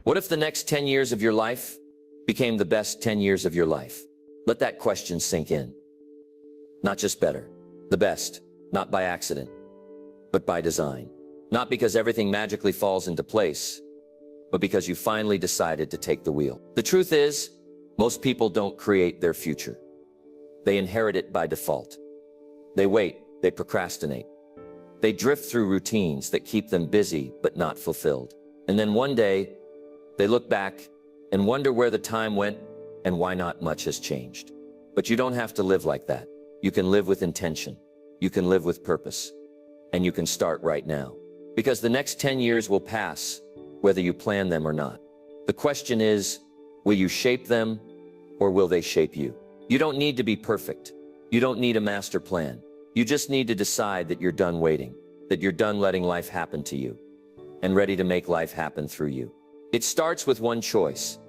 What if the next 10 years of your life became the best 10 years of your life? Let that question sink in. Not just better, the best, not by accident, but by design. Not because everything magically falls into place, but because you finally decided to take the wheel. The truth is, most people don't create their future. They inherit it by default. They wait, they procrastinate. They drift through routines that keep them busy but not fulfilled. And then one day, they look back and wonder where the time went and why not much has changed. But you don't have to live like that. You can live with intention. You can live with purpose. And you can start right now. Because the next 10 years will pass, whether you plan them or not. The question is, will you shape them or will they shape you? You don't need to be perfect. You don't need a master plan. You just need to decide that you're done waiting, that you're done letting life happen to you, and ready to make life happen through you. It starts with one choice: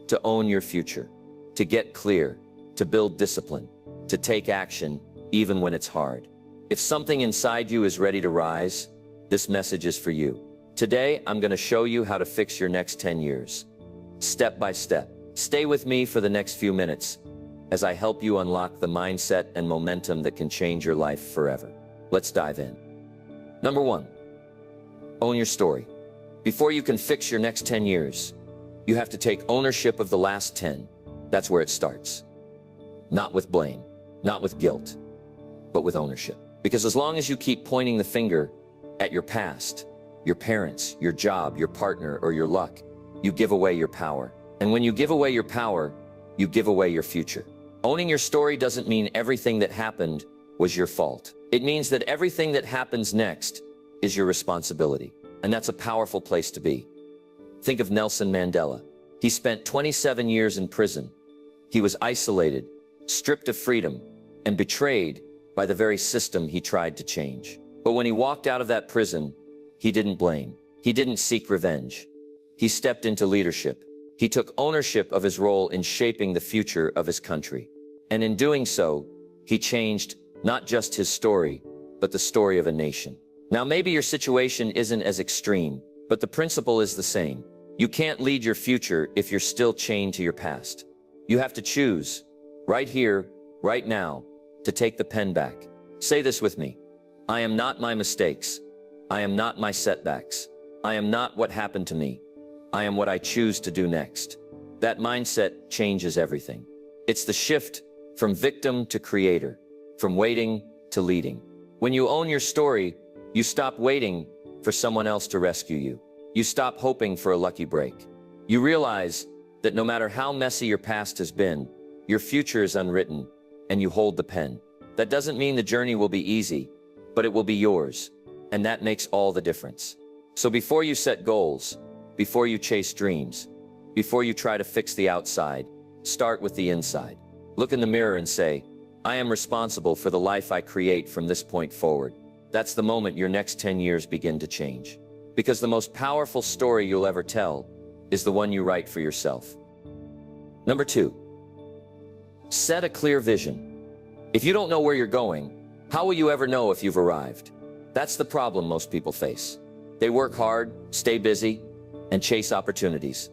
to own your future, to get clear, to build discipline, to take action even when it's hard. If something inside you is ready to rise, this message is for you. Today, I'm going to show you how to fix your next 10 years, step by step. Stay with me for the next few minutes as I help you unlock the mindset and momentum that can change your life forever. Let's dive in. Number 1, own your story. Before you can fix your next 10 years, you have to take ownership of the last 10. That's where it starts. Not with blame, not with guilt, but with ownership. Because as long as you keep pointing the finger at your past, your parents, your job, your partner, or your luck, you give away your power. And when you give away your power, you give away your future. Owning your story doesn't mean everything that happened was your fault. It means that everything that happens next is your responsibility. And that's a powerful place to be. Think of Nelson Mandela. He spent 27 years in prison. He was isolated, stripped of freedom, and betrayed by the very system he tried to change. But when he walked out of that prison, he didn't blame. He didn't seek revenge. He stepped into leadership. He took ownership of his role in shaping the future of his country. And in doing so, he changed not just his story, but the story of a nation. Now, maybe your situation isn't as extreme, but the principle is the same. You can't lead your future if you're still chained to your past. You have to choose, right here, right now, to take the pen back. Say this with me. I am not my mistakes. I am not my setbacks. I am not what happened to me. I am what I choose to do next. That mindset changes everything. It's the shift from victim to creator, from waiting to leading. When you own your story, you stop waiting for someone else to rescue you. You stop hoping for a lucky break. You realize that no matter how messy your past has been, your future is unwritten, and you hold the pen. That doesn't mean the journey will be easy, but it will be yours, and that makes all the difference. So before you set goals, before you chase dreams, before you try to fix the outside, start with the inside. Look in the mirror and say, I am responsible for the life I create from this point forward. That's the moment your next 10 years begin to change. Because the most powerful story you'll ever tell is the one you write for yourself. Number 2, set a clear vision. If you don't know where you're going, how will you ever know if you've arrived? That's the problem most people face. They work hard, stay busy, and chase opportunities.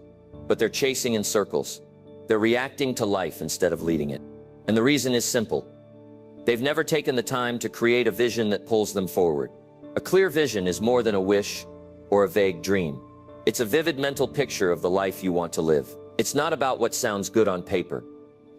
But they're chasing in circles. They're reacting to life instead of leading it. And the reason is simple. They've never taken the time to create a vision that pulls them forward. A clear vision is more than a wish or a vague dream. It's a vivid mental picture of the life you want to live. It's not about what sounds good on paper.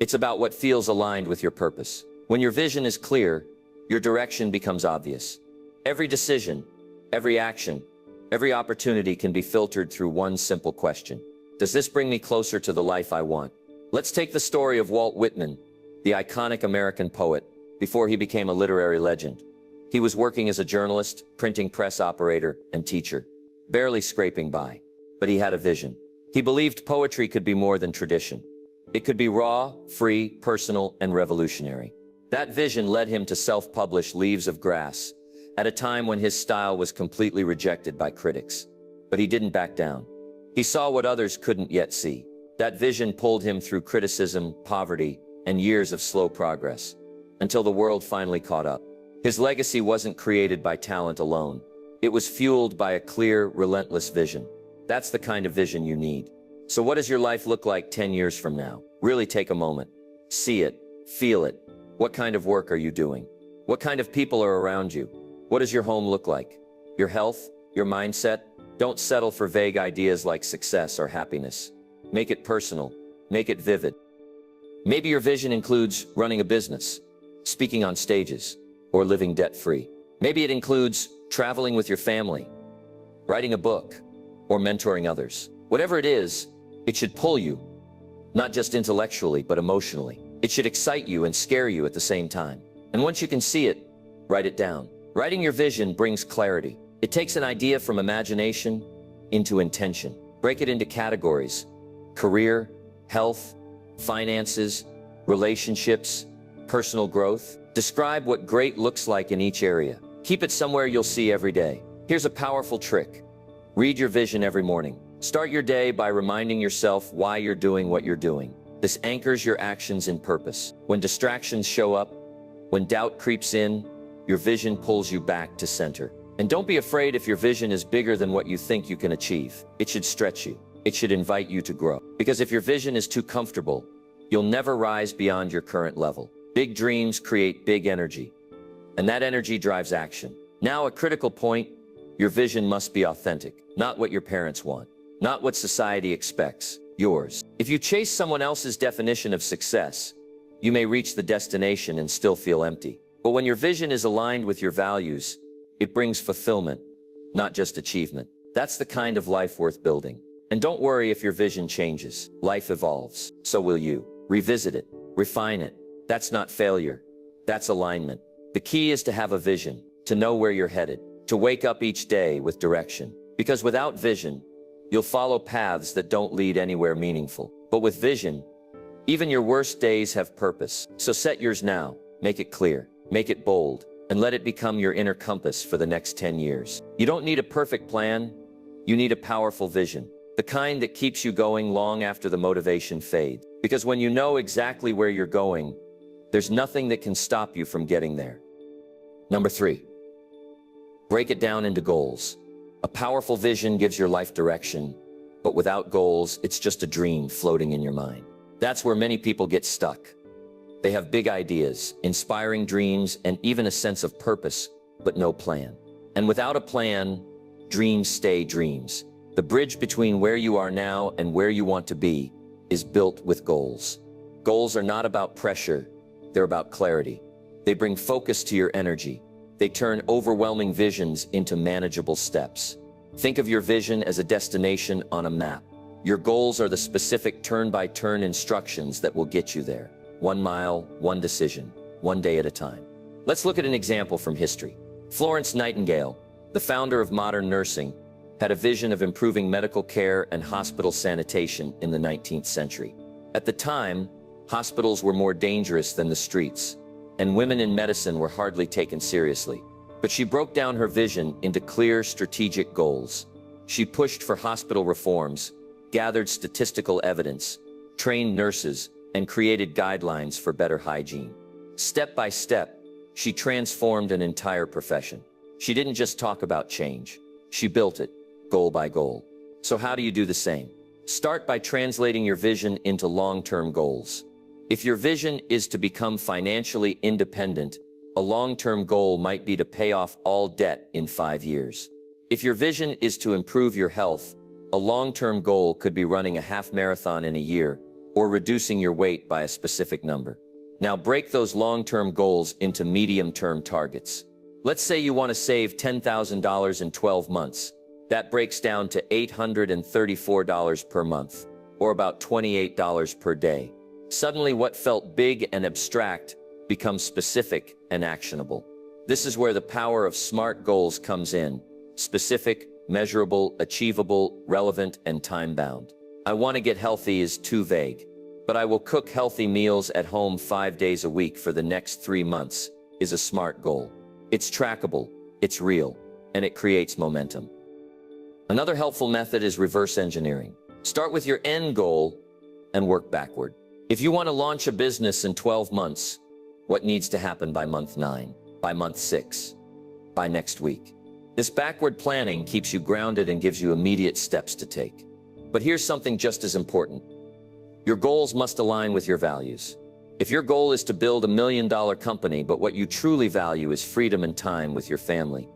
It's about what feels aligned with your purpose. When your vision is clear, your direction becomes obvious. Every decision, every action, every opportunity can be filtered through one simple question. Does this bring me closer to the life I want? Let's take the story of Walt Whitman, the iconic American poet, before he became a literary legend. He was working as a journalist, printing press operator, and teacher, barely scraping by. But he had a vision. He believed poetry could be more than tradition. It could be raw, free, personal, and revolutionary. That vision led him to self-publish Leaves of Grass, at a time when his style was completely rejected by critics. But he didn't back down. He saw what others couldn't yet see. That vision pulled him through criticism, poverty, and years of slow progress, until the world finally caught up. His legacy wasn't created by talent alone. It was fueled by a clear, relentless vision. That's the kind of vision you need. So what does your life look like 10 years from now? Really take a moment. See it. Feel it. What kind of work are you doing? What kind of people are around you? What does your home look like? Your health? Your mindset? Don't settle for vague ideas like success or happiness. Make it personal. Make it vivid. Maybe your vision includes running a business, speaking on stages, or living debt-free. Maybe it includes traveling with your family, writing a book, or mentoring others. Whatever it is, it should pull you, not just intellectually, but emotionally. It should excite you and scare you at the same time. And once you can see it, write it down. Writing your vision brings clarity. It takes an idea from imagination into intention. Break it into categories: career, health, finances, relationships, personal growth. Describe what great looks like in each area. Keep it somewhere you'll see every day. Here's a powerful trick. Read your vision every morning. Start your day by reminding yourself why you're doing what you're doing. This anchors your actions in purpose. When distractions show up, when doubt creeps in, your vision pulls you back to center. And don't be afraid if your vision is bigger than what you think you can achieve. It should stretch you. It should invite you to grow. Because if your vision is too comfortable, you'll never rise beyond your current level. Big dreams create big energy, and that energy drives action. Now, a critical point: your vision must be authentic, not what your parents want, not what society expects, yours. If you chase someone else's definition of success, you may reach the destination and still feel empty. But when your vision is aligned with your values, it brings fulfillment, not just achievement. That's the kind of life worth building. And don't worry if your vision changes. Life evolves. So will you. Revisit it. Refine it. That's not failure. That's alignment. The key is to have a vision, to know where you're headed, to wake up each day with direction. Because without vision, you'll follow paths that don't lead anywhere meaningful. But with vision, even your worst days have purpose. So set yours now. Make it clear. Make it bold. And let it become your inner compass for the next 10 years. You don't need a perfect plan. You need a powerful vision. The kind that keeps you going long after the motivation fades. Because when you know exactly where you're going, there's nothing that can stop you from getting there. Number 3, break it down into goals. A powerful vision gives your life direction, but without goals, it's just a dream floating in your mind. That's where many people get stuck. They have big ideas, inspiring dreams, and even a sense of purpose, but no plan. And without a plan, dreams stay dreams. The bridge between where you are now and where you want to be is built with goals. Goals are not about pressure, they're about clarity. They bring focus to your energy. They turn overwhelming visions into manageable steps. Think of your vision as a destination on a map. Your goals are the specific turn-by-turn instructions that will get you there. 1 mile, 1 decision, 1 day at a time. Let's look at an example from history. Florence Nightingale, the founder of modern nursing, had a vision of improving medical care and hospital sanitation in the 19th century. At the time, hospitals were more dangerous than the streets, and women in medicine were hardly taken seriously. But she broke down her vision into clear strategic goals. She pushed for hospital reforms, gathered statistical evidence, trained nurses, and created guidelines for better hygiene. Step by step, she transformed an entire profession. She didn't just talk about change. She built it, goal by goal. So how do you do the same? Start by translating your vision into long-term goals. If your vision is to become financially independent, a long-term goal might be to pay off all debt in 5 years. If your vision is to improve your health, a long-term goal could be running a half marathon in a year or reducing your weight by a specific number. Now break those long-term goals into medium-term targets. Let's say you want to save $10,000 in 12 months. That breaks down to $834 per month, or about $28 per day. Suddenly what felt big and abstract becomes specific and actionable. This is where the power of SMART goals comes in: specific, measurable, achievable, relevant, and time-bound. I want to get healthy is too vague, but I will cook healthy meals at home 5 days a week for the next 3 months is a SMART goal. It's trackable, it's real, and it creates momentum. Another helpful method is reverse engineering. Start with your end goal and work backward. If you want to launch a business in 12 months, what needs to happen by month 9, by month 6, by next week? This backward planning keeps you grounded and gives you immediate steps to take. But here's something just as important. Your goals must align with your values. If your goal is to build a $1 million company, but what you truly value is freedom and time with your family,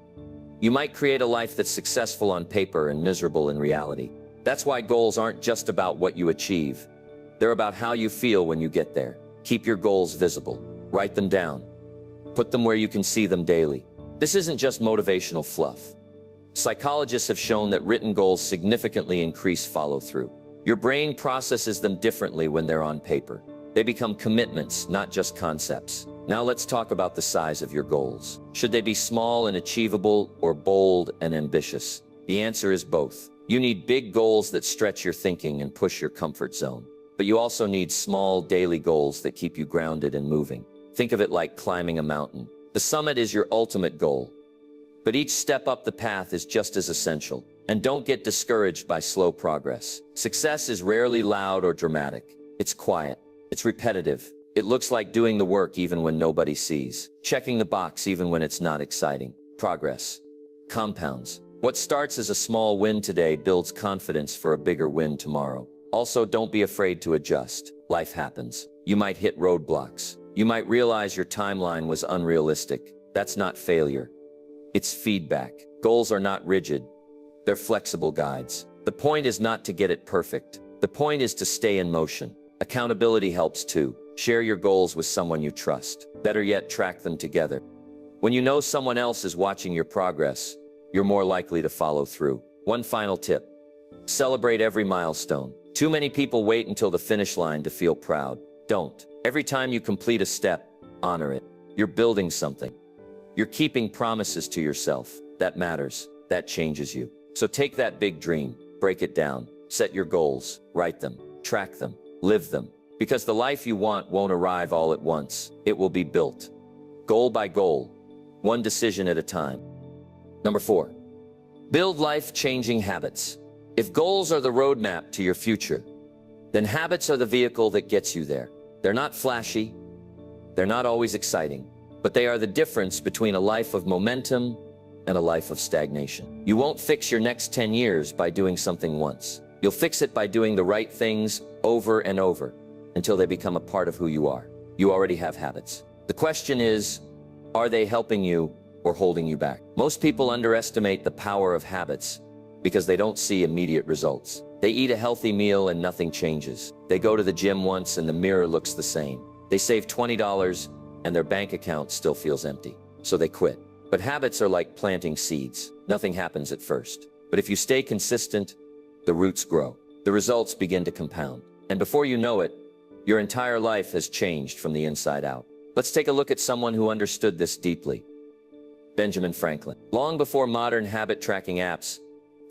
you might create a life that's successful on paper and miserable in reality. That's why goals aren't just about what you achieve. They're about how you feel when you get there. Keep your goals visible. Write them down. Put them where you can see them daily. This isn't just motivational fluff. Psychologists have shown that written goals significantly increase follow-through. Your brain processes them differently when they're on paper. They become commitments, not just concepts. Now let's talk about the size of your goals. Should they be small and achievable or bold and ambitious? The answer is both. You need big goals that stretch your thinking and push your comfort zone. But you also need small daily goals that keep you grounded and moving. Think of it like climbing a mountain. The summit is your ultimate goal. But each step up the path is just as essential. And don't get discouraged by slow progress. Success is rarely loud or dramatic. It's quiet. It's repetitive. It looks like doing the work even when nobody sees. Checking the box even when it's not exciting. Progress compounds. What starts as a small win today builds confidence for a bigger win tomorrow. Also, don't be afraid to adjust. Life happens. You might hit roadblocks. You might realize your timeline was unrealistic. That's not failure. It's feedback. Goals are not rigid. They're flexible guides. The point is not to get it perfect. The point is to stay in motion. Accountability helps too. Share your goals with someone you trust. Better yet, track them together. When you know someone else is watching your progress, you're more likely to follow through. One final tip. Celebrate every milestone. Too many people wait until the finish line to feel proud. Don't. Every time you complete a step, honor it. You're building something. You're keeping promises to yourself. That matters. That changes you. So take that big dream, break it down, set your goals, write them, track them, live them. Because the life you want won't arrive all at once. It will be built. Goal by goal, one decision at a time. Number 4, build life-changing habits. If goals are the roadmap to your future, then habits are the vehicle that gets you there. They're not flashy, they're not always exciting, but they are the difference between a life of momentum and a life of stagnation. You won't fix your next 10 years by doing something once. You'll fix it by doing the right things over and over until they become a part of who you are. You already have habits. The question is, are they helping you or holding you back? Most people underestimate the power of habits because they don't see immediate results. They eat a healthy meal and nothing changes. They go to the gym once and the mirror looks the same. They save $20 and their bank account still feels empty. So they quit. But habits are like planting seeds. Nothing happens at first. But if you stay consistent, the roots grow. The results begin to compound. And before you know it, your entire life has changed from the inside out. Let's take a look at someone who understood this deeply. Benjamin Franklin. Long before modern habit tracking apps,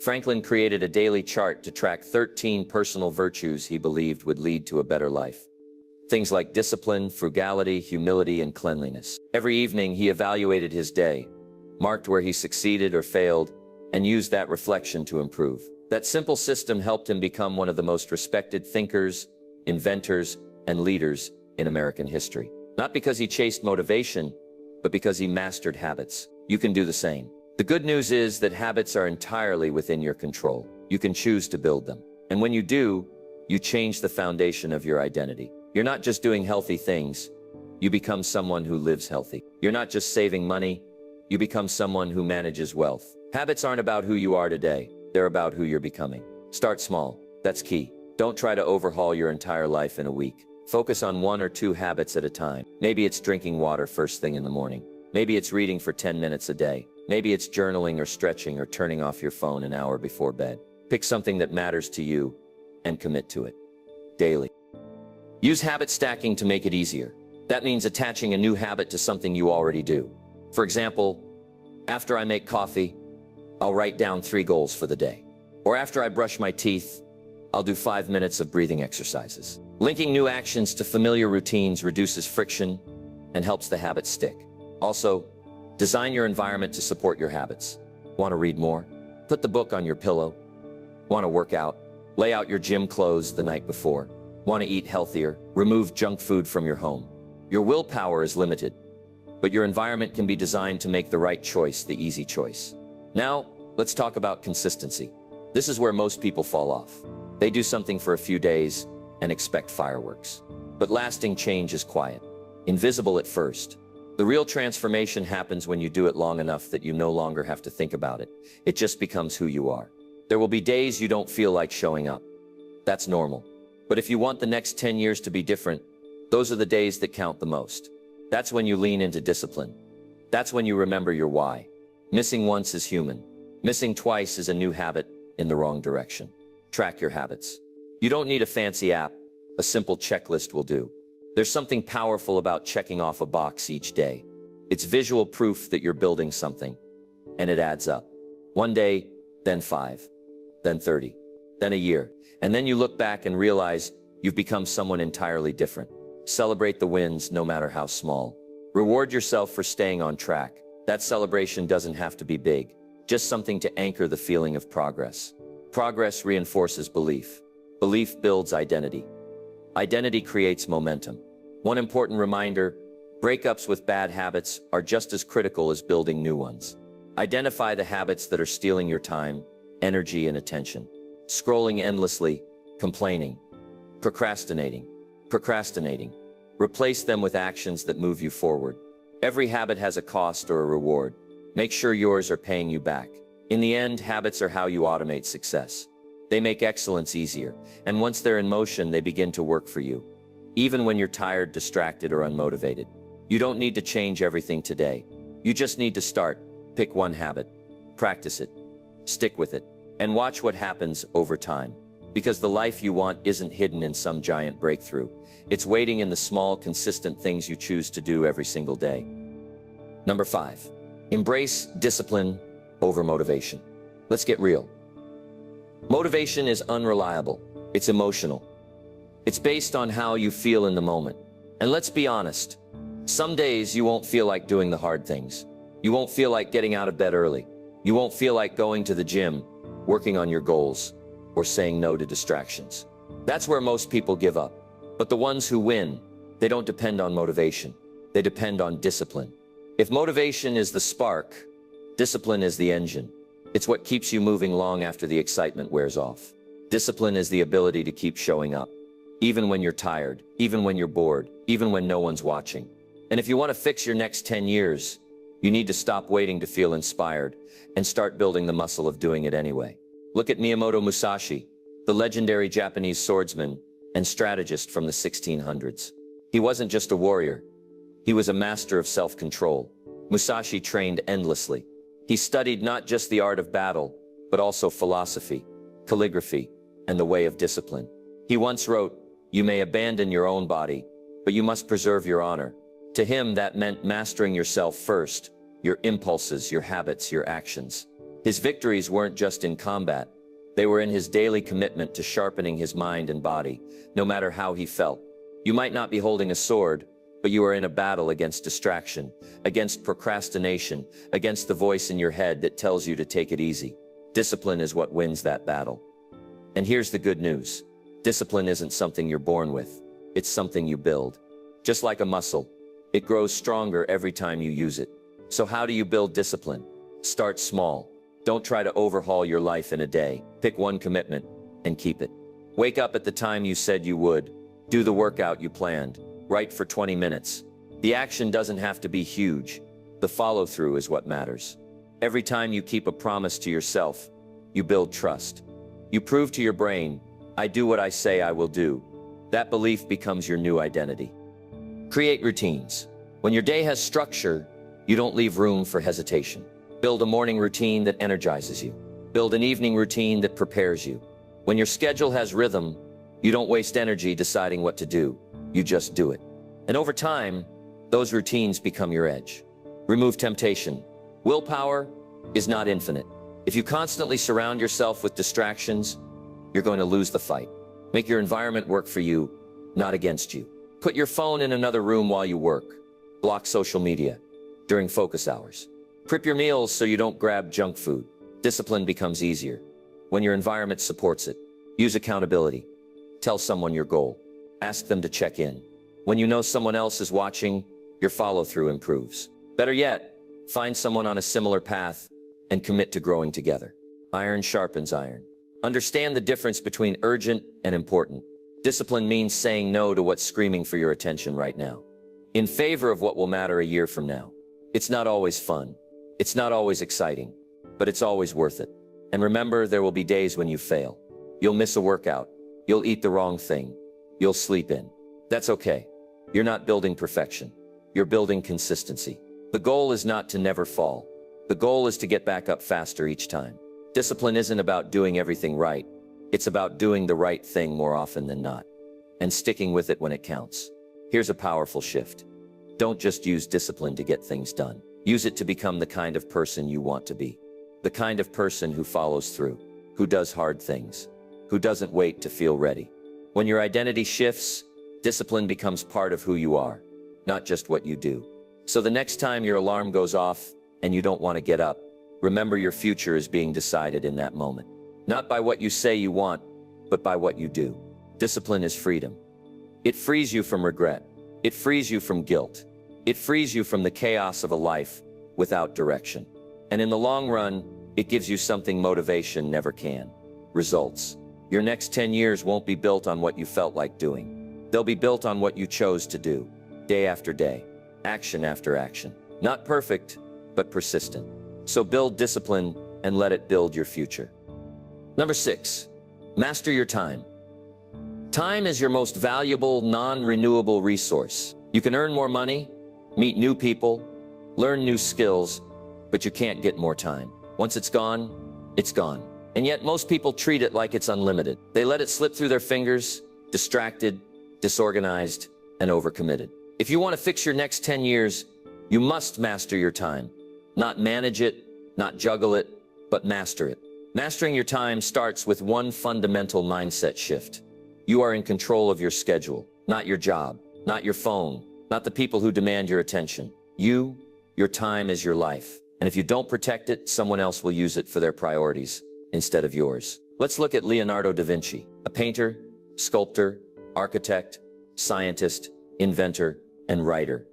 Franklin created a daily chart to track 13 personal virtues he believed would lead to a better life. Things like discipline, frugality, humility, and cleanliness. Every evening, he evaluated his day, marked where he succeeded or failed, and used that reflection to improve. That simple system helped him become one of the most respected thinkers, inventors, and leaders in American history. Not because he chased motivation, but because he mastered habits. You can do the same. The good news is that habits are entirely within your control. You can choose to build them. And when you do, you change the foundation of your identity. You're not just doing healthy things, you become someone who lives healthy. You're not just saving money, you become someone who manages wealth. Habits aren't about who you are today, they're about who you're becoming. Start small, that's key. Don't try to overhaul your entire life in a week. Focus on 1 or 2 habits at a time. Maybe it's drinking water first thing in the morning. Maybe it's reading for 10 minutes a day. Maybe it's journaling or stretching or turning off your phone an hour before bed. Pick something that matters to you and commit to it daily. Use habit stacking to make it easier. That means attaching a new habit to something you already do. For example, after I make coffee, I'll write down 3 goals for the day. Or after I brush my teeth, I'll do 5 minutes of breathing exercises. Linking new actions to familiar routines reduces friction and helps the habit stick. Also, design your environment to support your habits. Want to read more? Put the book on your pillow. Want to work out? Lay out your gym clothes the night before. Want to eat healthier? Remove junk food from your home. Your willpower is limited, but your environment can be designed to make the right choice the easy choice. Now, let's talk about consistency. This is where most people fall off. They do something for a few days and expect fireworks. But lasting change is quiet, invisible at first. The real transformation happens when you do it long enough that you no longer have to think about it. It just becomes who you are. There will be days you don't feel like showing up. That's normal. But if you want the next 10 years to be different, those are the days that count the most. That's when you lean into discipline. That's when you remember your why. Missing once is human. Missing twice is a new habit in the wrong direction. Track your habits. You don't need a fancy app. A simple checklist will do. There's something powerful about checking off a box each day. It's visual proof that you're building something, and it adds up. One day, then 5, then 30, then a year. And then you look back and realize you've become someone entirely different. Celebrate the wins, no matter how small. Reward yourself for staying on track. That celebration doesn't have to be big, just something to anchor the feeling of progress. Progress reinforces belief. Belief builds identity. Identity creates momentum. One important reminder, breakups with bad habits are just as critical as building new ones. Identify the habits that are stealing your time, energy, and attention. Scrolling endlessly, complaining, procrastinating. Replace them with actions that move you forward. Every habit has a cost or a reward. Make sure yours are paying you back. In the end, habits are how you automate success. They make excellence easier, and once they're in motion, they begin to work for you. Even when you're tired, distracted, or unmotivated. You don't need to change everything today. You just need to start. Pick one habit, practice it, stick with it, and watch what happens over time. Because the life you want isn't hidden in some giant breakthrough. It's waiting in the small, consistent things you choose to do every single day. Number 5, embrace discipline over motivation. Let's get real. Motivation is unreliable. It's emotional. It's based on how you feel in the moment. And let's be honest, some days you won't feel like doing the hard things. You won't feel like getting out of bed early. You won't feel like going to the gym, working on your goals, or saying no to distractions. That's where most people give up. But the ones who win, they don't depend on motivation. They depend on discipline. If motivation is the spark, discipline is the engine. It's what keeps you moving long after the excitement wears off. Discipline is the ability to keep showing up, even when you're tired, even when you're bored, even when no one's watching. And if you want to fix your next 10 years, you need to stop waiting to feel inspired and start building the muscle of doing it anyway. Look at Miyamoto Musashi, the legendary Japanese swordsman and strategist from the 1600s. He wasn't just a warrior. He was a master of self-control. Musashi trained endlessly. He studied not just the art of battle, but also philosophy, calligraphy, and the way of discipline. He once wrote, "You may abandon your own body, but you must preserve your honor." To him, that meant mastering yourself first, your impulses, your habits, your actions. His victories weren't just in combat. They were in his daily commitment to sharpening his mind and body, no matter how he felt. You might not be holding a sword, but you are in a battle against distraction, against procrastination, against the voice in your head that tells you to take it easy. Discipline is what wins that battle. And here's the good news. Discipline isn't something you're born with. It's something you build. Just like a muscle, it grows stronger every time you use it. So how do you build discipline? Start small. Don't try to overhaul your life in a day. Pick one commitment and keep it. Wake up at the time you said you would. Do the workout you planned. Write for 20 minutes. The action doesn't have to be huge. The follow-through is what matters. Every time you keep a promise to yourself, you build trust. You prove to your brain, I do what I say I will do. That belief becomes your new identity. Create routines. When your day has structure, you don't leave room for hesitation. Build a morning routine that energizes you. Build an evening routine that prepares you. When your schedule has rhythm, you don't waste energy deciding what to do. You just do it. And over time, those routines become your edge. Remove temptation. Willpower is not infinite. If you constantly surround yourself with distractions, you're going to lose the fight. Make your environment work for you, not against you. Put your phone in another room while you work. Block social media during focus hours. Prep your meals so you don't grab junk food. Discipline becomes easier when your environment supports it. Use accountability. Tell someone your goal. Ask them to check in. When you know someone else is watching, your follow-through improves. Better yet, find someone on a similar path and commit to growing together. Iron sharpens iron. Understand the difference between urgent and important. Discipline means saying no to what's screaming for your attention right now, in favor of what will matter a year from now. It's not always fun. It's not always exciting, but it's always worth it. And remember, there will be days when you fail. You'll miss a workout. You'll eat the wrong thing. You'll sleep in. That's okay. You're not building perfection. You're building consistency. The goal is not to never fall. The goal is to get back up faster each time. Discipline isn't about doing everything right. It's about doing the right thing more often than not, and sticking with it when it counts. Here's a powerful shift. Don't just use discipline to get things done. Use it to become the kind of person you want to be. The kind of person who follows through, who does hard things, who doesn't wait to feel ready. When your identity shifts, discipline becomes part of who you are, not just what you do. So the next time your alarm goes off and you don't want to get up, remember your future is being decided in that moment. Not by what you say you want, but by what you do. Discipline is freedom. It frees you from regret. It frees you from guilt. It frees you from the chaos of a life without direction. And in the long run, it gives you something motivation never can: results. Your next 10 years won't be built on what you felt like doing. They'll be built on what you chose to do, day after day, action after action. Not perfect, but persistent. So build discipline and let it build your future. Number 6, master your time. Time is your most valuable, non-renewable resource. You can earn more money, meet new people, learn new skills, but you can't get more time. Once it's gone, it's gone. And yet most people treat it like it's unlimited. They let it slip through their fingers, distracted, disorganized, and overcommitted. If you want to fix your next 10 years, you must master your time. Not manage it, not juggle it, but master it. Mastering your time starts with one fundamental mindset shift. You are in control of your schedule, not your job, not your phone, not the people who demand your attention. Your time is your life. And if you don't protect it, someone else will use it for their priorities instead of yours. Let's look at Leonardo da Vinci, a painter, sculptor, architect, scientist, inventor, and writer.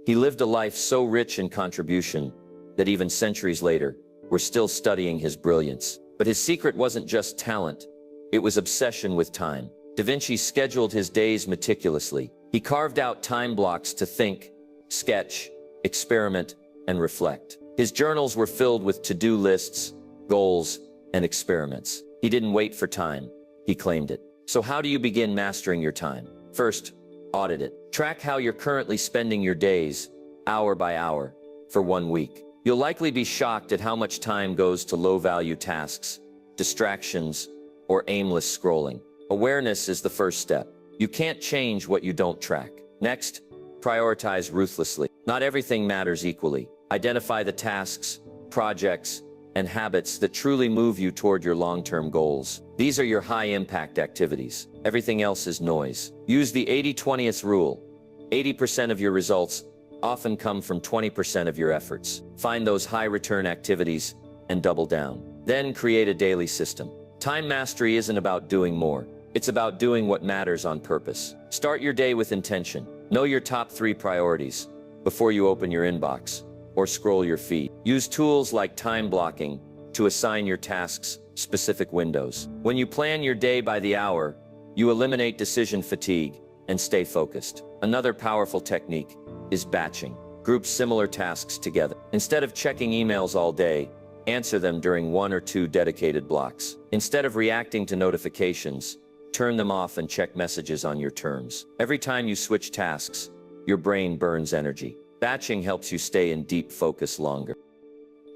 He lived a life so rich in contribution that even centuries later, we're still studying his brilliance. But his secret wasn't just talent, it was obsession with time. Da Vinci scheduled his days meticulously. He carved out time blocks to think, sketch, experiment, and reflect. His journals were filled with to-do lists, goals, and experiments. He didn't wait for time, he claimed it. So how do you begin mastering your time? First, audit it. Track how you're currently spending your days, hour by hour, for 1 week. You'll likely be shocked at how much time goes to low-value tasks, distractions, or aimless scrolling. Awareness is the first step. You can't change what you don't track. Next, prioritize ruthlessly. Not everything matters equally. Identify the tasks, projects, and habits that truly move you toward your long-term goals. These are your high-impact activities. Everything else is noise. Use the 80-20th rule. 80% of your results often come from 20% of your efforts. Find those high-return activities and double down. Then create a daily system. Time mastery isn't about doing more. It's about doing what matters on purpose. Start your day with intention. Know your top 3 priorities before you open your inbox or scroll your feed. Use tools like time blocking to assign your tasks specific windows. When you plan your day by the hour, you eliminate decision fatigue and stay focused. Another powerful technique is batching. Group similar tasks together. Instead of checking emails all day, answer them during 1 or 2 dedicated blocks. Instead of reacting to notifications, turn them off and check messages on your terms. Every time you switch tasks, your brain burns energy. Batching helps you stay in deep focus longer.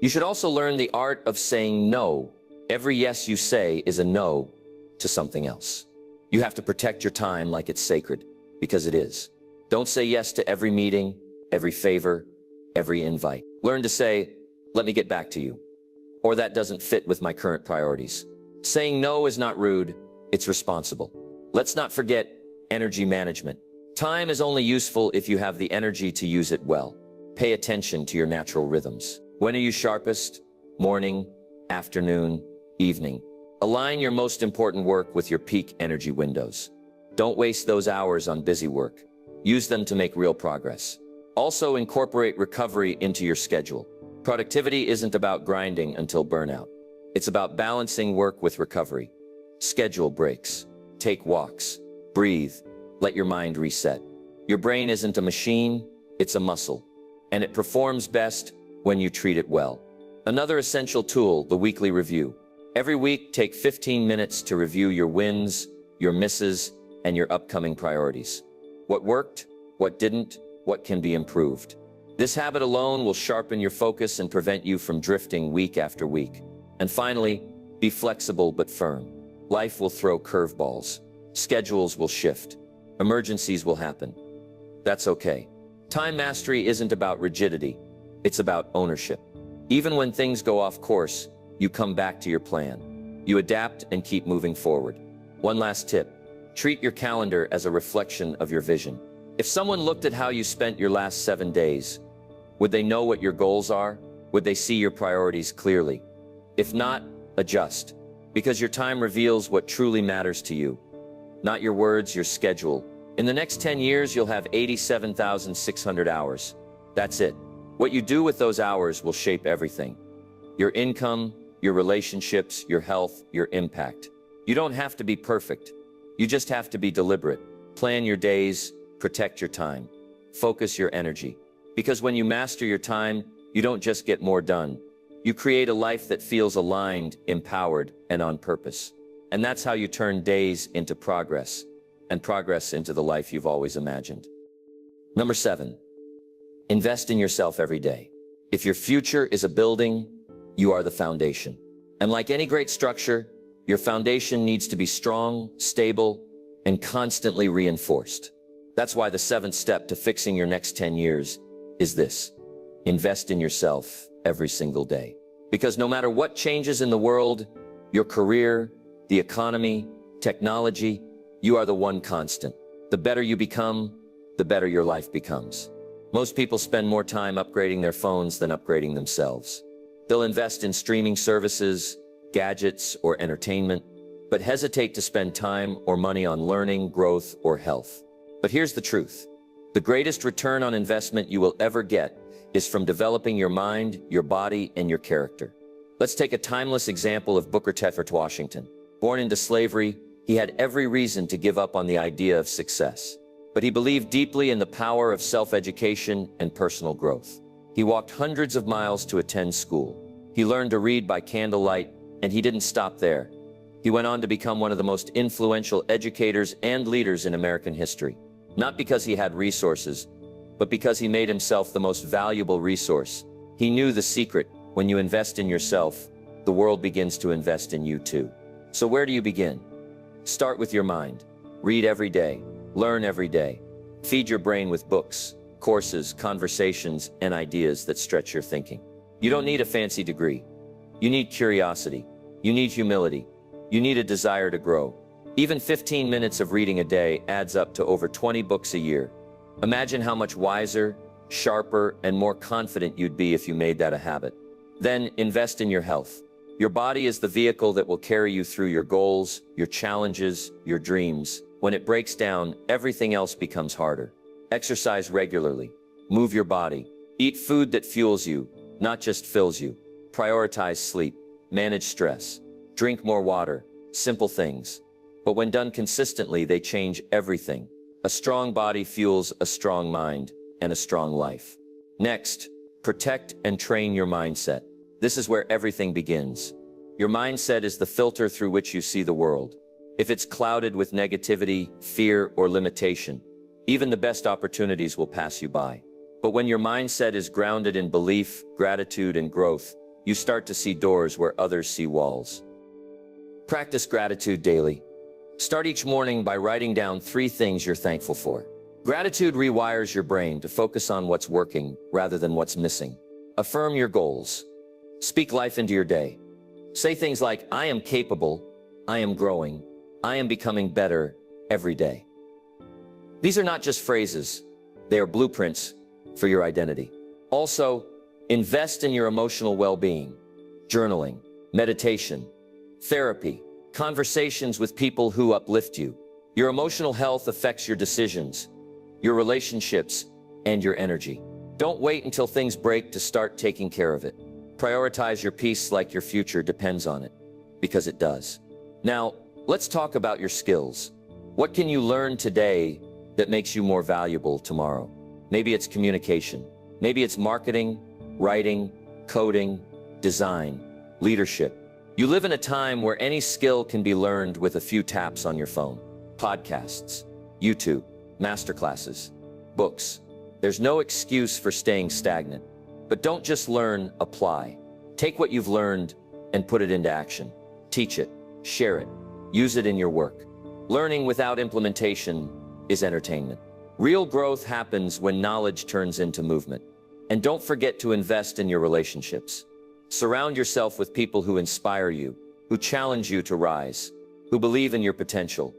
You should also learn the art of saying no. Every yes you say is a no to something else. You have to protect your time like it's sacred, because it is. Don't say yes to every meeting, every favor, every invite. Learn to say, let me get back to you, or that doesn't fit with my current priorities. Saying no is not rude, it's responsible. Let's not forget energy management. Time is only useful if you have the energy to use it well. Pay attention to your natural rhythms. When are you sharpest? Morning, afternoon, evening. Align your most important work with your peak energy windows. Don't waste those hours on busy work. Use them to make real progress. Also incorporate recovery into your schedule. Productivity isn't about grinding until burnout. It's about balancing work with recovery. Schedule breaks. Take walks. Breathe. Let your mind reset. Your brain isn't a machine, it's a muscle. And it performs best when you treat it well. Another essential tool, the weekly review. Every week, take 15 minutes to review your wins, your misses, and your upcoming priorities. What worked? What didn't? What can be improved? This habit alone will sharpen your focus and prevent you from drifting week after week. And finally, be flexible but firm. Life will throw curveballs. Schedules will shift. Emergencies will happen. That's okay. Time mastery isn't about rigidity. It's about ownership. Even when things go off course, you come back to your plan. You adapt and keep moving forward. One last tip. Treat your calendar as a reflection of your vision. If someone looked at how you spent your last 7 days, would they know what your goals are? Would they see your priorities clearly? If not, adjust. Because your time reveals what truly matters to you. Not your words, your schedule. In the next 10 years, you'll have 87,600 hours. That's it. What you do with those hours will shape everything. Your income, your relationships, your health, your impact. You don't have to be perfect. You just have to be deliberate. Plan your days, protect your time. Focus your energy. Because when you master your time, you don't just get more done. You create a life that feels aligned, empowered, and on purpose. And that's how you turn days into progress, and progress into the life you've always imagined. Number 7, invest in yourself every day. If your future is a building, you are the foundation. And like any great structure, your foundation needs to be strong, stable, and constantly reinforced. That's why the 7th step to fixing your next 10 years is this. Invest in yourself every single day. Because no matter what changes in the world, your career, the economy, technology, you are the one constant. The better you become, the better your life becomes. Most people spend more time upgrading their phones than upgrading themselves. They'll invest in streaming services, gadgets, or entertainment, but hesitate to spend time or money on learning, growth, or health. But here's the truth. The greatest return on investment you will ever get is from developing your mind, your body, and your character. Let's take a timeless example of Booker T. Washington. Born into slavery, he had every reason to give up on the idea of success. But he believed deeply in the power of self-education and personal growth. He walked hundreds of miles to attend school. He learned to read by candlelight, and he didn't stop there. He went on to become one of the most influential educators and leaders in American history. Not because he had resources, but because he made himself the most valuable resource. He knew the secret. When you invest in yourself, the world begins to invest in you too. So where do you begin? Start with your mind. Read every day. Learn every day. Feed your brain with books, courses, conversations, and ideas that stretch your thinking. You don't need a fancy degree. You need curiosity. You need humility. You need a desire to grow. Even 15 minutes of reading a day adds up to over 20 books a year. Imagine how much wiser, sharper, and more confident you'd be if you made that a habit. Then invest in your health. Your body is the vehicle that will carry you through your goals, your challenges, your dreams. When it breaks down, everything else becomes harder. Exercise regularly. Move your body. Eat food that fuels you, not just fills you. Prioritize sleep. Manage stress. Drink more water. Simple things. But when done consistently, they change everything. A strong body fuels a strong mind and a strong life. Next, protect and train your mindset. This is where everything begins. Your mindset is the filter through which you see the world. If it's clouded with negativity, fear, or limitation, even the best opportunities will pass you by. But when your mindset is grounded in belief, gratitude, and growth, you start to see doors where others see walls. Practice gratitude daily. Start each morning by writing down 3 things you're thankful for. Gratitude rewires your brain to focus on what's working rather than what's missing. Affirm your goals. Speak life into your day. Say things like, I am capable, I am growing, I am becoming better every day. These are not just phrases, they are blueprints for your identity. Also, invest in your emotional well-being. Journaling, meditation, therapy, conversations with people who uplift you. Your emotional health affects your decisions, your relationships, and your energy. Don't wait until things break to start taking care of it. Prioritize your peace like your future depends on it, because it does. Now, let's talk about your skills. What can you learn today that makes you more valuable tomorrow? Maybe it's communication. Maybe it's marketing, writing, coding, design, leadership. You live in a time where any skill can be learned with a few taps on your phone. Podcasts, YouTube, masterclasses, books. There's no excuse for staying stagnant. But don't just learn, apply. Take what you've learned and put it into action. Teach it, share it, use it in your work. Learning without implementation is entertainment. Real growth happens when knowledge turns into movement. And don't forget to invest in your relationships. Surround yourself with people who inspire you, who challenge you to rise, who believe in your potential,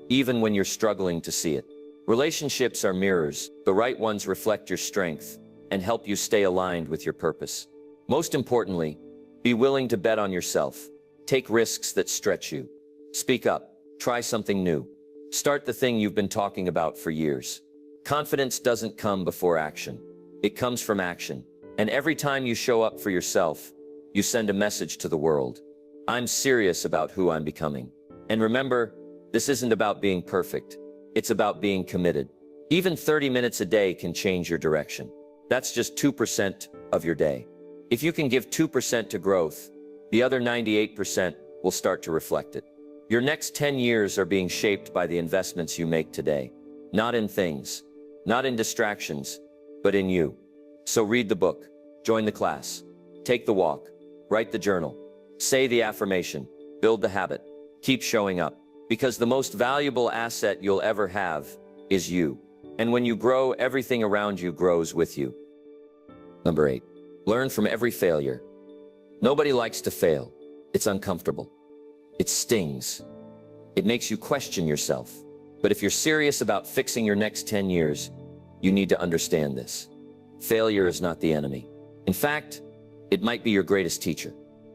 even when you're struggling to see it. Relationships are mirrors. The right ones reflect your strength and help you stay aligned with your purpose. Most importantly, be willing to bet on yourself. Take risks that stretch you. Speak up. Try something new. Start the thing you've been talking about for years. Confidence doesn't come before action. It comes from action. And every time you show up for yourself, you send a message to the world. I'm serious about who I'm becoming. And remember, this isn't about being perfect. It's about being committed. Even 30 minutes a day can change your direction. That's just 2% of your day. If you can give 2% to growth, the other 98% will start to reflect it. Your next 10 years are being shaped by the investments you make today. Not in things, not in distractions, but in you. So read the book, join the class, take the walk, write the journal, say the affirmation, build the habit, keep showing up. Because the most valuable asset you'll ever have is you. And when you grow, everything around you grows with you. Number 8, learn from every failure. Nobody likes to fail. It's uncomfortable. It stings. It makes you question yourself. But if you're serious about fixing your next 10 years, you need to understand this. Failure is not the enemy. In fact, it might be your greatest teacher.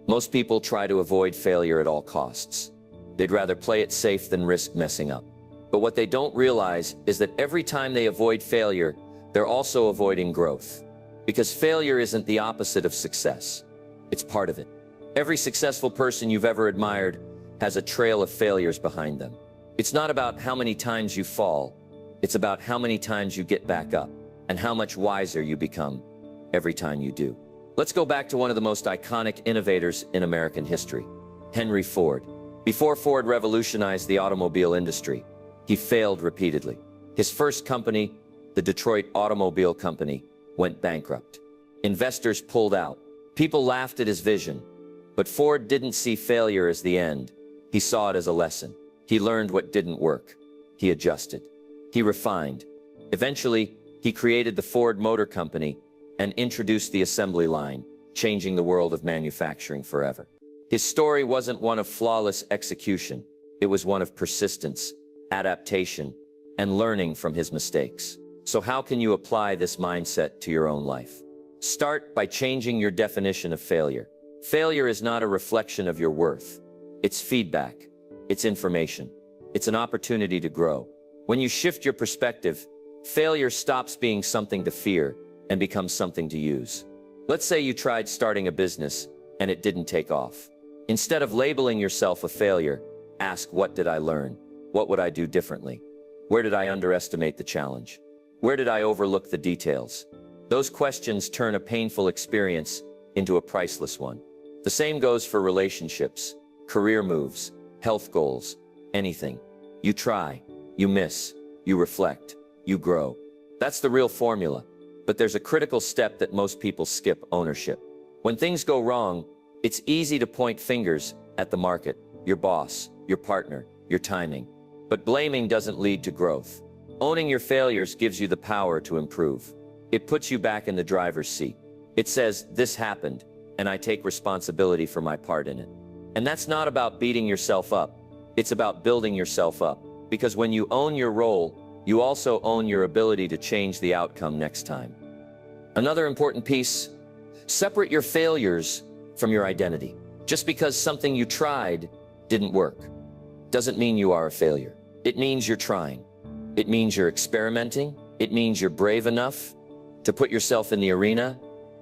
Most people try to avoid failure at all costs. They'd rather play it safe than risk messing up. But what they don't realize is that every time they avoid failure, they're also avoiding growth. Because failure isn't the opposite of success. It's part of it. Every successful person you've ever admired has a trail of failures behind them. It's not about how many times you fall. It's about how many times you get back up and how much wiser you become every time you do. Let's go back to one of the most iconic innovators in American history, Henry Ford. Before Ford revolutionized the automobile industry, he failed repeatedly. His first company, the Detroit Automobile Company, went bankrupt. Investors pulled out. People laughed at his vision. But Ford didn't see failure as the end. He saw it as a lesson. He learned what didn't work. He adjusted. He refined. Eventually, he created the Ford Motor Company and introduced the assembly line, changing the world of manufacturing forever. His story wasn't one of flawless execution. It was one of persistence, adaptation, and learning from his mistakes. So how can you apply this mindset to your own life? Start by changing your definition of failure. Failure is not a reflection of your worth. It's feedback. It's information. It's an opportunity to grow. When you shift your perspective, failure stops being something to fear and becomes something to use. Let's say you tried starting a business and it didn't take off. Instead of labeling yourself a failure, ask, what did I learn? What would I do differently? Where did I underestimate the challenge? Where did I overlook the details? Those questions turn a painful experience into a priceless one. The same goes for relationships, career moves, health goals, anything. You try, you miss, you reflect, you grow. That's the real formula. But there's a critical step that most people skip: ownership. When things go wrong, it's easy to point fingers at the market, your boss, your partner, your timing. But blaming doesn't lead to growth. Owning your failures gives you the power to improve. It puts you back in the driver's seat. It says, this happened, and I take responsibility for my part in it. And that's not about beating yourself up. It's about building yourself up. Because when you own your role, you also own your ability to change the outcome next time. Another important piece: separate your failures from your identity. Just because something you tried didn't work doesn't mean you are a failure. It means you're trying. It means you're experimenting. It means you're brave enough to put yourself in the arena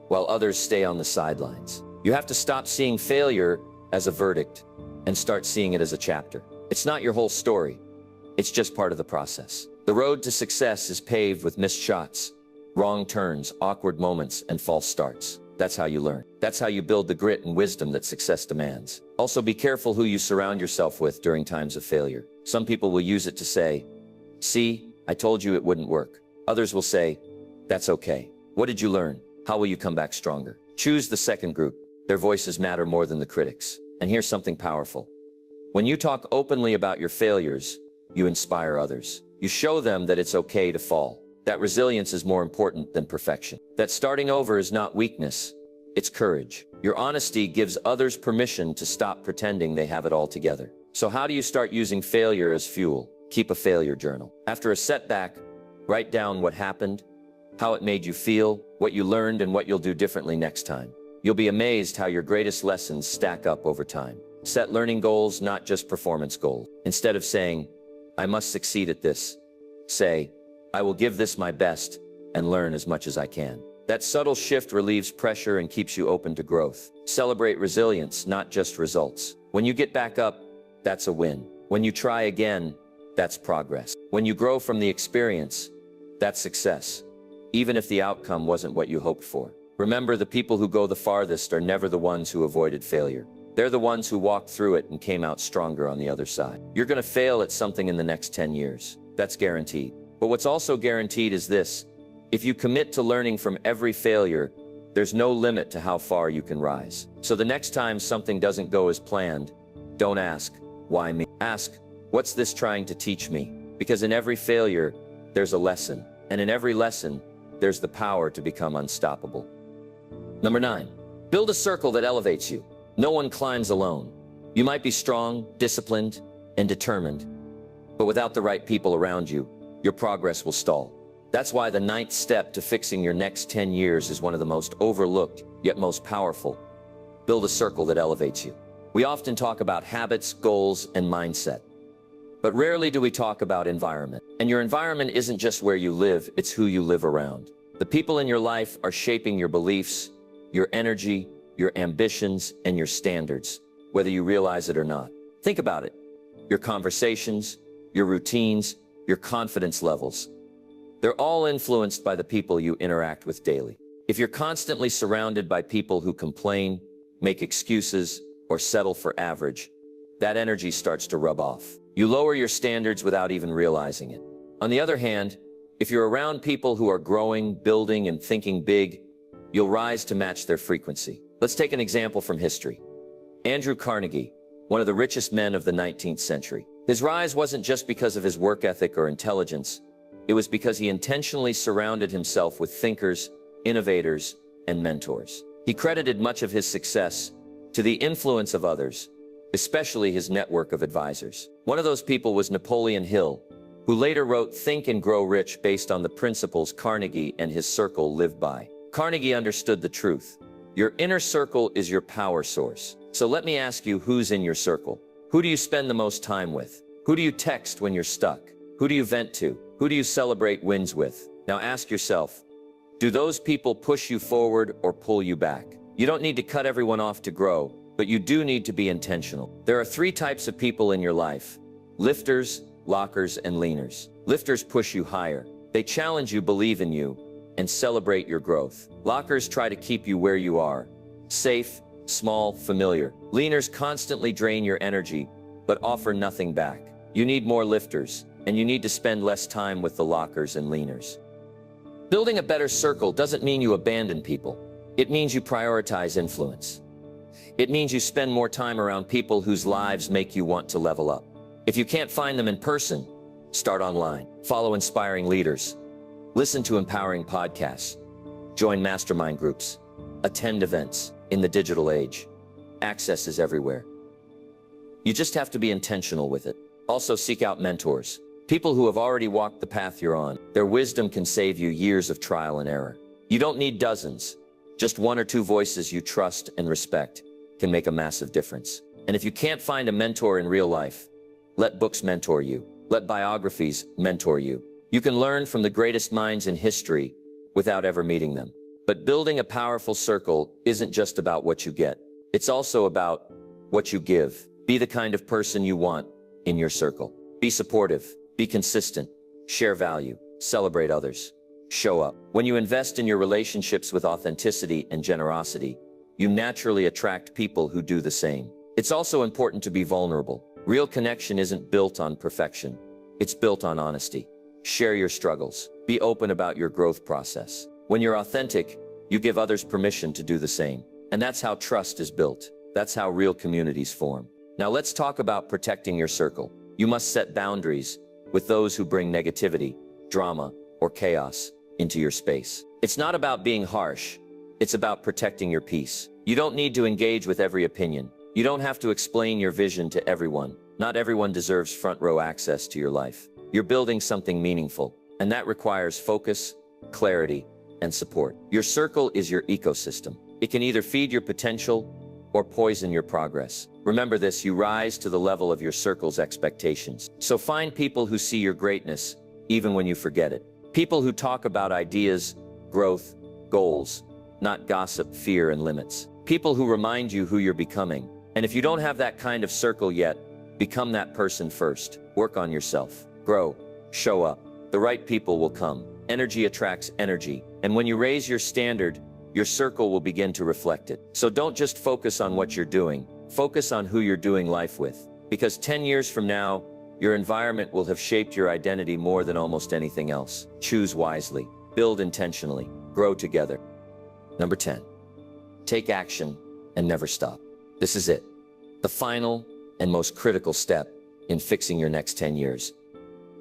while others stay on the sidelines. You have to stop seeing failure as a verdict and start seeing it as a chapter. It's not your whole story. It's just part of the process. The road to success is paved with missed shots, wrong turns, awkward moments, and false starts. That's how you learn. That's how you build the grit and wisdom that success demands. Also, be careful who you surround yourself with during times of failure. Some people will use it to say, "See, I told you it wouldn't work." Others will say, "That's okay. What did you learn? How will you come back stronger?" Choose the second group. Their voices matter more than the critics. And here's something powerful. When you talk openly about your failures, you inspire others. You show them that it's okay to fall. That resilience is more important than perfection. That starting over is not weakness, it's courage. Your honesty gives others permission to stop pretending they have it all together. So how do you start using failure as fuel? Keep a failure journal. After a setback, write down what happened, how it made you feel, what you learned, and what you'll do differently next time. You'll be amazed how your greatest lessons stack up over time. Set learning goals, not just performance goals. Instead of saying, "I must succeed at this," say, "I will give this my best and learn as much as I can." That subtle shift relieves pressure and keeps you open to growth. Celebrate resilience, not just results. When you get back up, that's a win. When you try again, that's progress. When you grow from the experience, that's success, even if the outcome wasn't what you hoped for. Remember, the people who go the farthest are never the ones who avoided failure. They're the ones who walked through it and came out stronger on the other side. You're going to fail at something in the next 10 years. That's guaranteed. But what's also guaranteed is this: if you commit to learning from every failure, there's no limit to how far you can rise. So the next time something doesn't go as planned, don't ask, "Why me?" Ask, "What's this trying to teach me?" Because in every failure, there's a lesson. And in every lesson, there's the power to become unstoppable. Number 9, build a circle that elevates you. No one climbs alone. You might be strong, disciplined, and determined, but without the right people around you, your progress will stall. That's why the 9th step to fixing your next 10 years is one of the most overlooked, yet most powerful. Build a circle that elevates you. We often talk about habits, goals, and mindset, but rarely do we talk about environment. And your environment isn't just where you live, it's who you live around. The people in your life are shaping your beliefs, your energy, your ambitions, and your standards, whether you realize it or not. Think about it. Your conversations, your routines, your confidence levels. They're all influenced by the people you interact with daily. If you're constantly surrounded by people who complain, make excuses, or settle for average, that energy starts to rub off. You lower your standards without even realizing it. On the other hand, if you're around people who are growing, building, and thinking big, you'll rise to match their frequency. Let's take an example from history. Andrew Carnegie, one of the richest men of the 19th century. His rise wasn't just because of his work ethic or intelligence. It was because he intentionally surrounded himself with thinkers, innovators, and mentors. He credited much of his success to the influence of others, especially his network of advisors. One of those people was Napoleon Hill, who later wrote Think and Grow Rich based on the principles Carnegie and his circle lived by. Carnegie understood the truth. Your inner circle is your power source. So let me ask you, who's in your circle? Who do you spend the most time with? Who do you text when you're stuck? Who do you vent to? Who do you celebrate wins with? Now ask yourself, do those people push you forward or pull you back? You don't need to cut everyone off to grow, but you do need to be intentional. There are 3 types of people in your life: lifters, lockers, and leaners. Lifters push you higher. They challenge you, believe in you, and celebrate your growth. Lockers try to keep you where you are, safe, small, familiar. Leaners constantly drain your energy, but offer nothing back. You need more lifters, and you need to spend less time with the lockers and leaners. Building a better circle doesn't mean you abandon people. It means you prioritize influence. It means you spend more time around people whose lives make you want to level up. If you can't find them in person, start online. Follow inspiring leaders. Listen to empowering podcasts. Join mastermind groups. Attend events. In the digital age, access is everywhere. You just have to be intentional with it. Also, seek out mentors. People who have already walked the path you're on. Their wisdom can save you years of trial and error. You don't need dozens. Just 1 or 2 voices you trust and respect can make a massive difference. And if you can't find a mentor in real life, let books mentor you. Let biographies mentor you. You can learn from the greatest minds in history without ever meeting them. But building a powerful circle isn't just about what you get. It's also about what you give. Be the kind of person you want in your circle. Be supportive, be consistent, share value, celebrate others, show up. When you invest in your relationships with authenticity and generosity, you naturally attract people who do the same. It's also important to be vulnerable. Real connection isn't built on perfection. It's built on honesty. Share your struggles. Be open about your growth process. When you're authentic, you give others permission to do the same. And that's how trust is built. That's how real communities form. Now let's talk about protecting your circle. You must set boundaries with those who bring negativity, drama, or chaos into your space. It's not about being harsh. It's about protecting your peace. You don't need to engage with every opinion. You don't have to explain your vision to everyone. Not everyone deserves front row access to your life. You're building something meaningful, and that requires focus, clarity, and support. Your circle is your ecosystem. It can either feed your potential or poison your progress. Remember this, you rise to the level of your circle's expectations. So find people who see your greatness, even when you forget it. People who talk about ideas, growth, goals, not gossip, fear, and limits. People who remind you who you're becoming. And if you don't have that kind of circle yet, become that person first. Work on yourself. Grow. Show up. The right people will come. Energy attracts energy. And when you raise your standard, your circle will begin to reflect it. So don't just focus on what you're doing. Focus on who you're doing life with. Because 10 years from now, your environment will have shaped your identity more than almost anything else. Choose wisely. Build intentionally. Grow together. Number 10. Take action and never stop. This is it. The final and most critical step in fixing your next 10 years.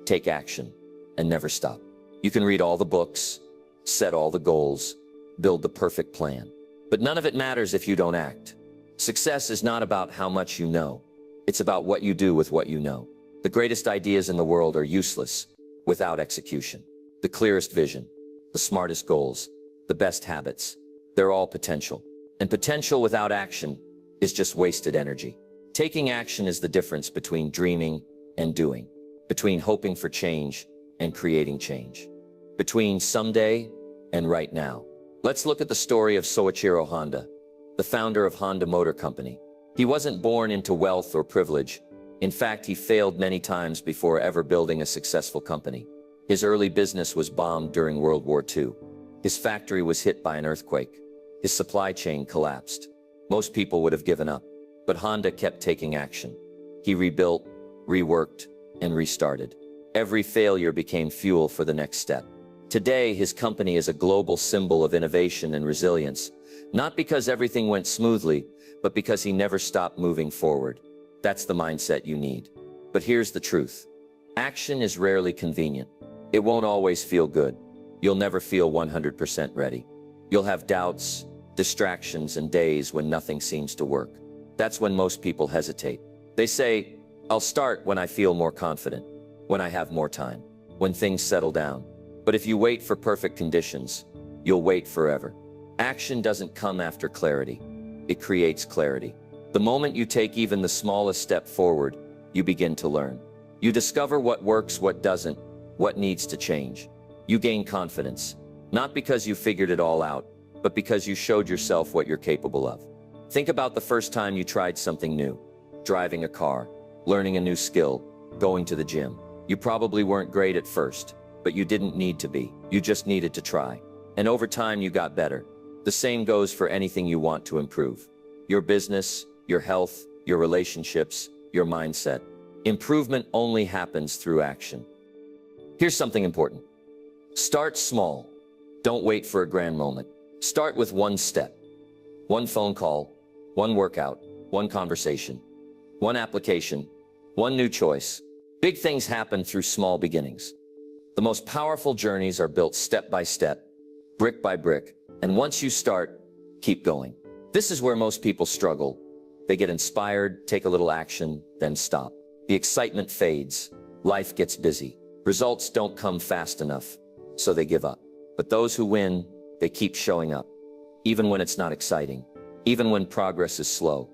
Take action and never stop. You can read all the books, set all the goals, build the perfect plan. But none of it matters if you don't act. Success is not about how much you know. It's about what you do with what you know. The greatest ideas in the world are useless without execution. The clearest vision, the smartest goals, the best habits, they're all potential. And potential without action is just wasted energy. Taking action is the difference between dreaming and doing, between hoping for change and creating change, between someday and right now. Let's look at the story of Soichiro Honda, the founder of Honda Motor Company. He wasn't born into wealth or privilege. In fact, he failed many times before ever building a successful company. His early business was bombed during World War II. His factory was hit by an earthquake. His supply chain collapsed. Most people would have given up, but Honda kept taking action. He rebuilt, reworked, and restarted. Every failure became fuel for the next step. Today, his company is a global symbol of innovation and resilience, not because everything went smoothly, but because he never stopped moving forward. That's the mindset you need. But here's the truth. Action is rarely convenient. It won't always feel good. You'll never feel 100% ready. You'll have doubts, distractions, and days when nothing seems to work. That's when most people hesitate. They say, I'll start when I feel more confident, when I have more time, when things settle down. But if you wait for perfect conditions, you'll wait forever. Action doesn't come after clarity. It creates clarity. The moment you take even the smallest step forward, you begin to learn. You discover what works, what doesn't, what needs to change. You gain confidence, not because you figured it all out, but because you showed yourself what you're capable of. Think about the first time you tried something new, driving a car, learning a new skill, going to the gym. You probably weren't great at first, but you didn't need to be. You just needed to try. And over time you got better. The same goes for anything you want to improve. Your business, your health, your relationships, your mindset. Improvement only happens through action. Here's something important. Start small. Don't wait for a grand moment. Start with one step. One phone call, one workout, one conversation, one application, one new choice. Big things happen through small beginnings. The most powerful journeys are built step by step, brick by brick. And once you start, keep going. This is where most people struggle. They get inspired, take a little action, then stop. The excitement fades. Life gets busy. Results don't come fast enough, so they give up. But those who win, they keep showing up. Even when it's not exciting. Even when progress is slow.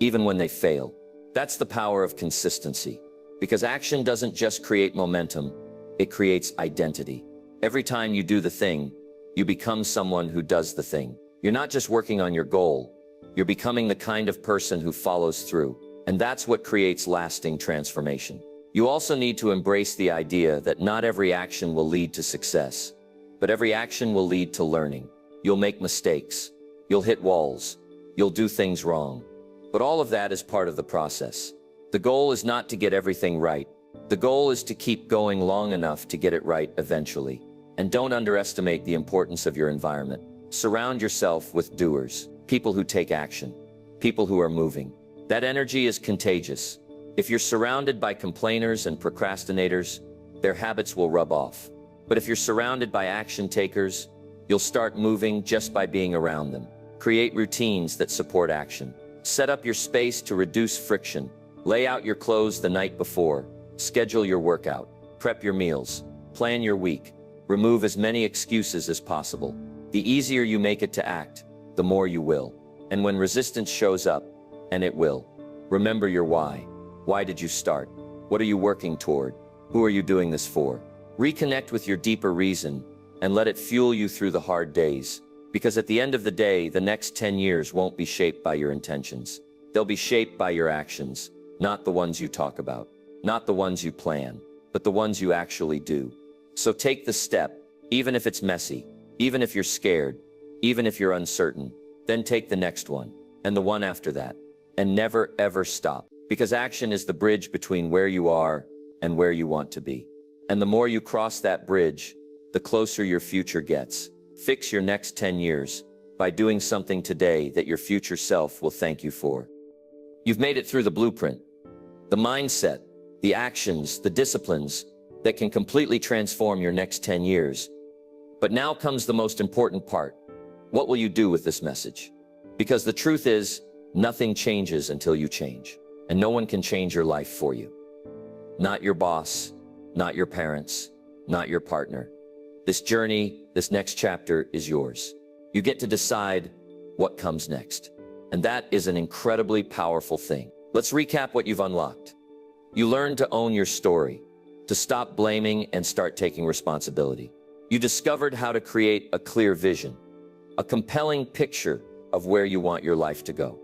Even when they fail. That's the power of consistency. Because action doesn't just create momentum, it creates identity. Every time you do the thing, You become someone who does the thing. You're not just working on your goal, you're becoming the kind of person who follows through. And that's what creates lasting transformation. You also need to embrace the idea that not every action will lead to success, but every action will lead to learning. You'll make mistakes, you'll hit walls, you'll do things wrong. But all of that is part of the process. The goal is not to get everything right. The goal is to keep going long enough to get it right eventually. And don't underestimate the importance of your environment. Surround yourself with doers, people who take action, people who are moving. That energy is contagious. If you're surrounded by complainers and procrastinators, their habits will rub off. But if you're surrounded by action takers, you'll start moving just by being around them. Create routines that support action. Set up your space to reduce friction. Lay out your clothes the night before. Schedule your workout. Prep your meals. Plan your week. Remove as many excuses as possible. The easier you make it to act, the more you will. And when resistance shows up, and it will, remember your why. Why did you start? What are you working toward? Who are you doing this for? Reconnect with your deeper reason and let it fuel you through the hard days. Because at the end of the day, the next 10 years won't be shaped by your intentions. They'll be shaped by your actions, not the ones you talk about, not the ones you plan, but the ones you actually do. So take the step, even if it's messy, even if you're scared, even if you're uncertain, then take the next one, and the one after that, and never ever stop. Because action is the bridge between where you are and where you want to be. And the more you cross that bridge, the closer your future gets. Fix your next 10 years by doing something today that your future self will thank you for. You've made it through the blueprint, the mindset, the actions, the disciplines that can completely transform your next 10 years. But now comes the most important part. What will you do with this message? Because the truth is, nothing changes until you change. And no one can change your life for you. Not your boss, not your parents, not your partner. This journey, this next chapter is yours. You get to decide what comes next. And that is an incredibly powerful thing. Let's recap what you've unlocked. You learned to own your story, to stop blaming and start taking responsibility. You discovered how to create a clear vision, a compelling picture of where you want your life to go.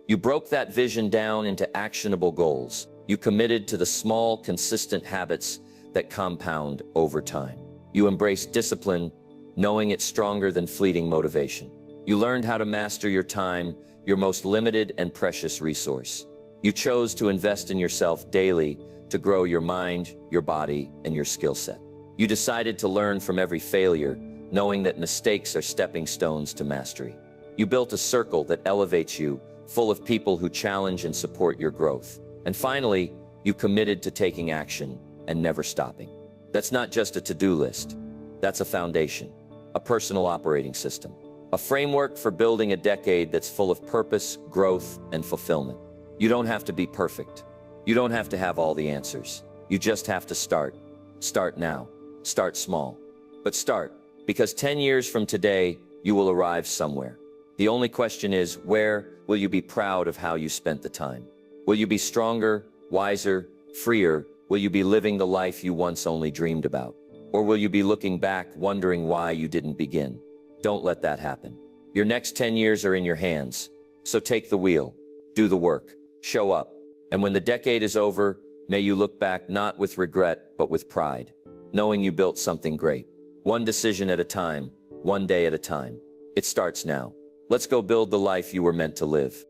You broke that vision down into actionable goals. You committed to the small, consistent habits that compound over time. You embraced discipline, knowing it's stronger than fleeting motivation. You learned how to master your time, your most limited and precious resource. You chose to invest in yourself daily to grow your mind, your body, and your skill set. You decided to learn from every failure, knowing that mistakes are stepping stones to mastery. You built a circle that elevates you, full of people who challenge and support your growth. And finally, you committed to taking action and never stopping. That's not just a to-do list. That's a foundation, a personal operating system, a framework for building a decade that's full of purpose, growth, and fulfillment. You don't have to be perfect. You don't have to have all the answers. You just have to start. Start now. Start small. But start, because 10 years from today, you will arrive somewhere. The only question is, where will you be proud of how you spent the time? Will you be stronger, wiser, freer? Will you be living the life you once only dreamed about? Or will you be looking back, wondering why you didn't begin? Don't let that happen. Your next 10 years are in your hands. So take the wheel, do the work, show up. And when the decade is over, may you look back not with regret, but with pride, knowing you built something great. One decision at a time, one day at a time. It starts now. Let's go build the life you were meant to live.